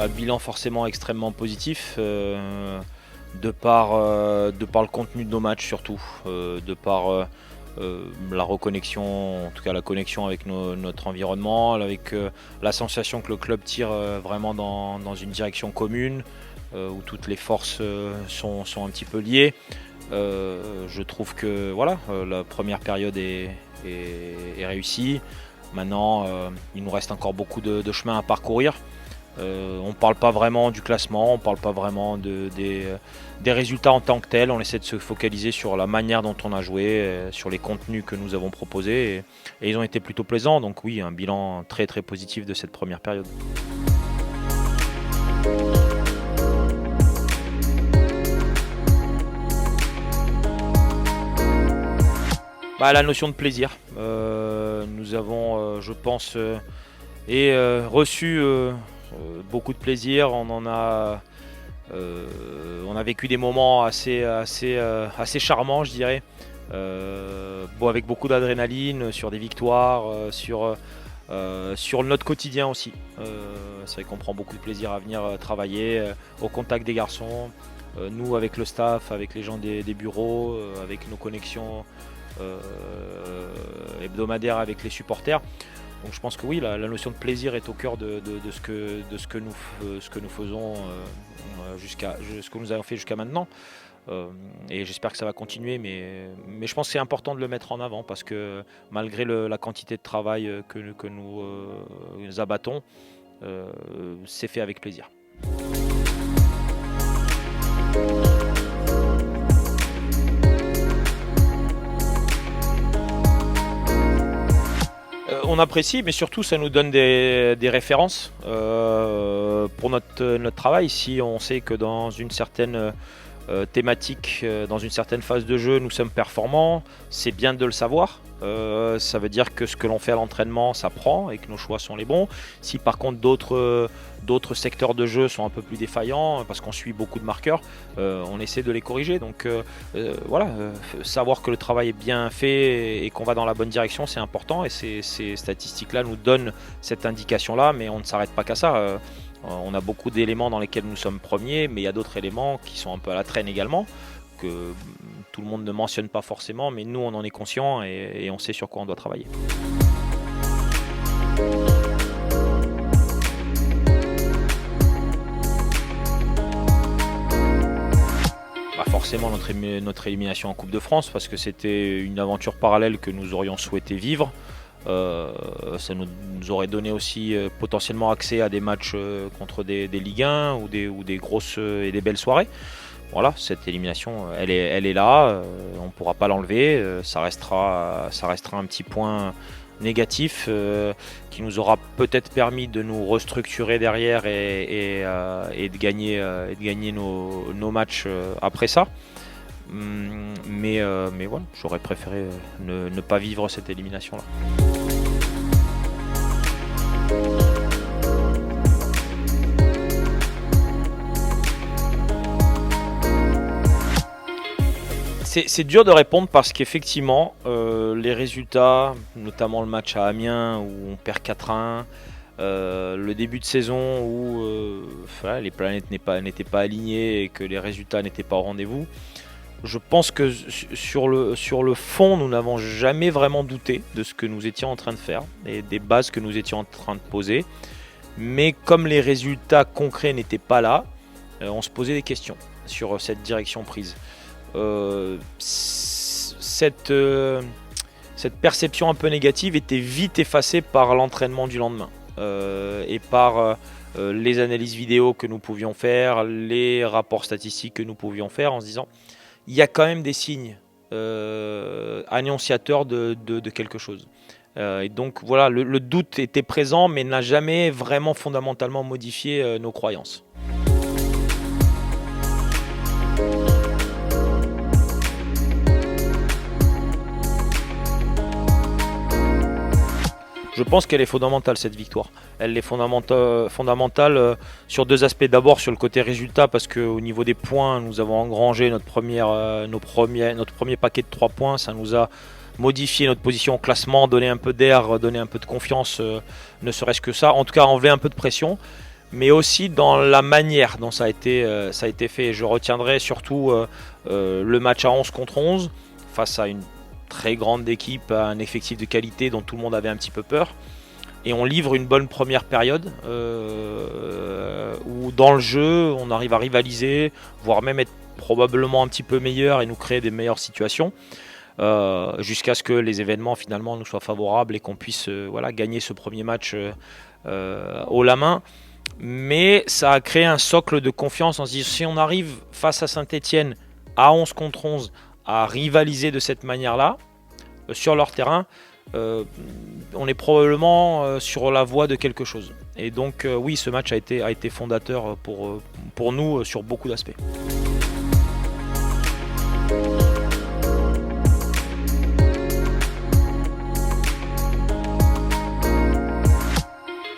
Un bilan forcément extrêmement positif, de par le contenu de nos matchs surtout, de par la reconnexion, en tout cas la connexion avec notre environnement, avec la sensation que le club tire vraiment dans une direction commune, où toutes les forces sont un petit peu liées. Je trouve que voilà, la première période est réussie. Maintenant, il nous reste encore beaucoup de chemin à parcourir. On ne parle pas vraiment du classement, on ne parle pas vraiment des résultats en tant que tels. On essaie de se focaliser sur la manière dont on a joué, sur les contenus que nous avons proposés. Et ils ont été plutôt plaisants. Donc oui, un bilan très très positif de cette première période. La notion de plaisir. Nous avons, je pense, reçu beaucoup de plaisir. On a vécu des moments assez charmants, je dirais. Avec beaucoup d'adrénaline, sur des victoires, sur notre quotidien aussi. C'est vrai qu'on prend beaucoup de plaisir à venir travailler au contact des garçons. Nous, avec le staff, avec les gens des bureaux, avec nos connexions hebdomadaires avec les supporters. Donc je pense que oui, la notion de plaisir est au cœur de ce que nous faisons ce que nous avons fait jusqu'à maintenant. Et j'espère que ça va continuer, mais je pense que c'est important de le mettre en avant parce que malgré la quantité de travail que nous abattons, c'est fait avec plaisir. On apprécie, mais surtout ça nous donne des références pour notre travail. Si on sait que dans une certaine thématique, dans une certaine phase de jeu, nous sommes performants, c'est bien de le savoir. Ça veut dire que ce que l'on fait à l'entraînement, ça prend et que nos choix sont les bons. Si par contre d'autres secteurs de jeu sont un peu plus défaillants, parce qu'on suit beaucoup de marqueurs, on essaie de les corriger. Donc savoir que le travail est bien fait et qu'on va dans la bonne direction, c'est important. Et ces statistiques-là nous donnent cette indication-là, mais on ne s'arrête pas qu'à ça. On a beaucoup d'éléments dans lesquels nous sommes premiers, mais il y a d'autres éléments qui sont un peu à la traîne également, que tout le monde ne mentionne pas forcément, mais nous on en est conscient et on sait sur quoi on doit travailler. Forcément notre élimination en Coupe de France, parce que c'était une aventure parallèle que nous aurions souhaité vivre. Ça nous aurait donné aussi potentiellement accès à des matchs contre des Ligue 1 ou des grosses et des belles soirées. Voilà, cette élimination, elle est là, on ne pourra pas l'enlever, ça restera un petit point négatif qui nous aura peut-être permis de nous restructurer derrière et de gagner nos matchs après ça. Mais voilà, j'aurais préféré ne pas vivre cette élimination-là. C'est dur de répondre parce qu'effectivement, les résultats, notamment le match à Amiens où on perd 4-1, le début de saison où les planètes n'étaient pas alignées et que les résultats n'étaient pas au rendez-vous, je pense que sur le fond, nous n'avons jamais vraiment douté de ce que nous étions en train de faire et des bases que nous étions en train de poser. Mais comme les résultats concrets n'étaient pas là, on se posait des questions sur cette direction prise. Cette perception un peu négative était vite effacée par l'entraînement du lendemain et par les analyses vidéo que nous pouvions faire, les rapports statistiques que nous pouvions faire, en se disant il y a quand même des signes annonciateurs de quelque chose. Et donc voilà, le doute était présent mais n'a jamais vraiment fondamentalement modifié nos croyances. Je pense qu'elle est fondamentale cette victoire. Elle est fondamentale sur deux aspects. D'abord sur le côté résultat, parce qu'au niveau des points, nous avons engrangé notre premier paquet de 3 points. Ça nous a modifié notre position au classement, donné un peu d'air, donné un peu de confiance, ne serait-ce que ça. En tout cas, enlevé un peu de pression. mais aussi dans la manière dont ça a été fait. Je retiendrai surtout le match à 11 contre 11 face à une très grande équipe, à un effectif de qualité dont tout le monde avait un petit peu peur. Et on livre une bonne première période où dans le jeu on arrive à rivaliser, voire même être probablement un petit peu meilleur et nous créer des meilleures situations jusqu'à ce que les événements finalement nous soient favorables et qu'on puisse voilà, gagner ce premier match haut la main. Mais ça a créé un socle de confiance en se disant si on arrive face à Saint-Etienne à 11 contre 11 à rivaliser de cette manière-là sur leur terrain, on est probablement sur la voie de quelque chose. Et donc oui, ce match a été fondateur pour nous sur beaucoup d'aspects.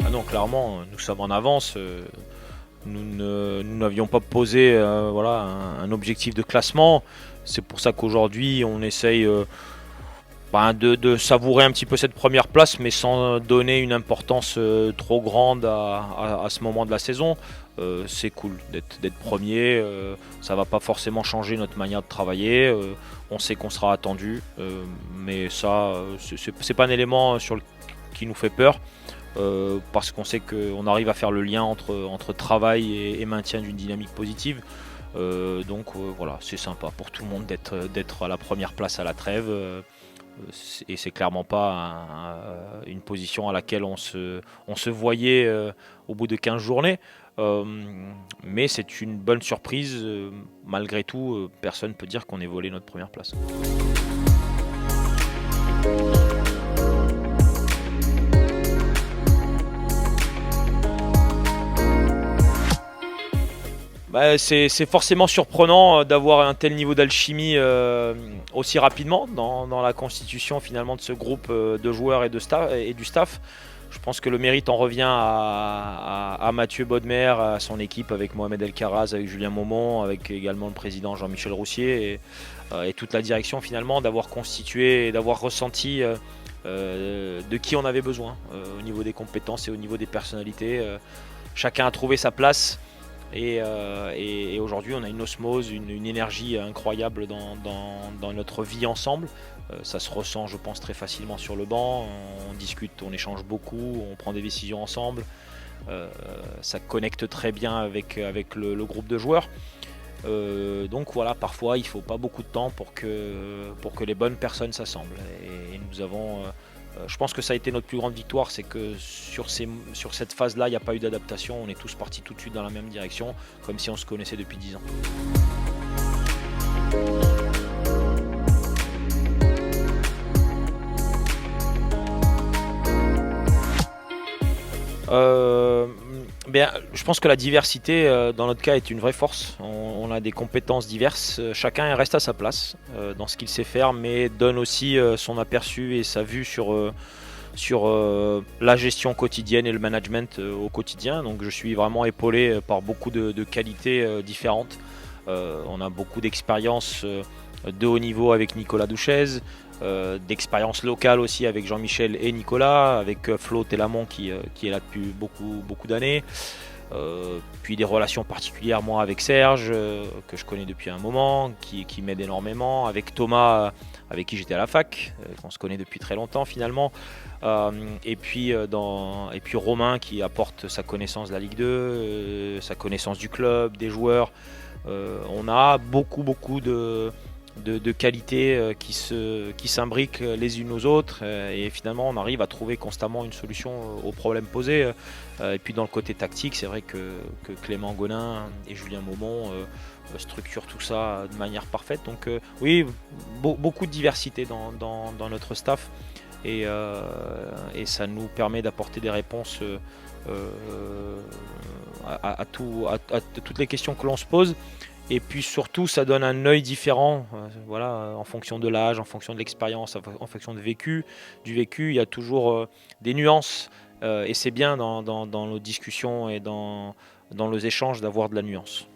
Ah non, clairement, nous sommes en avance. Nous n'avions pas posé voilà, un objectif de classement. C'est pour ça qu'aujourd'hui, on essaye de savourer un petit peu cette première place, mais sans donner une importance trop grande à ce moment de la saison. C'est cool d'être premier. Ça va pas forcément changer notre manière de travailler. On sait qu'on sera attendu, mais ça, c'est pas un élément qui nous fait peur. Parce qu'on sait qu'on arrive à faire le lien entre travail et maintien d'une dynamique positive. Donc voilà, c'est sympa pour tout le monde d'être à la première place à la trêve. Et c'est clairement pas une position à laquelle on se voyait au bout de 15 journées. Mais c'est une bonne surprise. Malgré tout, personne ne peut dire qu'on ait volé notre première place. Bah, c'est forcément surprenant d'avoir un tel niveau d'alchimie aussi rapidement dans la constitution finalement de ce groupe de joueurs et du staff. Je pense que le mérite en revient à Mathieu Bodmer, à son équipe avec Mohamed El Karaz, avec Julien Maumont, avec également le président Jean-Michel Roussier et toute la direction finalement d'avoir constitué et d'avoir ressenti de qui on avait besoin au niveau des compétences et au niveau des personnalités. Chacun a trouvé sa place. Et aujourd'hui, on a une osmose, une énergie incroyable dans notre vie ensemble. Ça se ressent, je pense, très facilement sur le banc. On discute, on échange beaucoup, on prend des décisions ensemble. Ça connecte très bien avec le groupe de joueurs. Donc voilà, parfois, il ne faut pas beaucoup de temps pour que les bonnes personnes s'assemblent. Et nous avons... je pense que ça a été notre plus grande victoire, c'est que sur cette phase-là, il n'y a pas eu d'adaptation. On est tous partis tout de suite dans la même direction, comme si on se connaissait depuis 10 ans. Je pense que la diversité, dans notre cas, est une vraie force. On a des compétences diverses. Chacun reste à sa place dans ce qu'il sait faire, mais donne aussi son aperçu et sa vue sur la gestion quotidienne et le management au quotidien. Donc je suis vraiment épaulé par beaucoup de qualités différentes. On a beaucoup d'expérience de haut niveau avec Nicolas Douchez, d'expérience locale aussi avec Jean-Michel et Nicolas, avec Flo Telamont qui est là depuis beaucoup d'années. Puis des relations particulières moi avec Serge que je connais depuis un moment, qui m'aide énormément, avec Thomas avec qui j'étais à la fac, qu'on se connaît depuis très longtemps finalement, et puis Romain qui apporte sa connaissance de la Ligue 2, sa connaissance du club, des joueurs. On a beaucoup de qualités qui s'imbriquent les unes aux autres et finalement on arrive à trouver constamment une solution aux problèmes posés. Et puis dans le côté tactique, c'est vrai que Clément Gonin et Julien Maumont structurent tout ça de manière parfaite. Donc oui, beaucoup de diversité dans notre staff et ça nous permet d'apporter des réponses à toutes les questions que l'on se pose. Et puis surtout, ça donne un œil différent, voilà, en fonction de l'âge, en fonction de l'expérience, en fonction du vécu. Il y a toujours des nuances, et c'est bien dans nos discussions et dans nos échanges d'avoir de la nuance.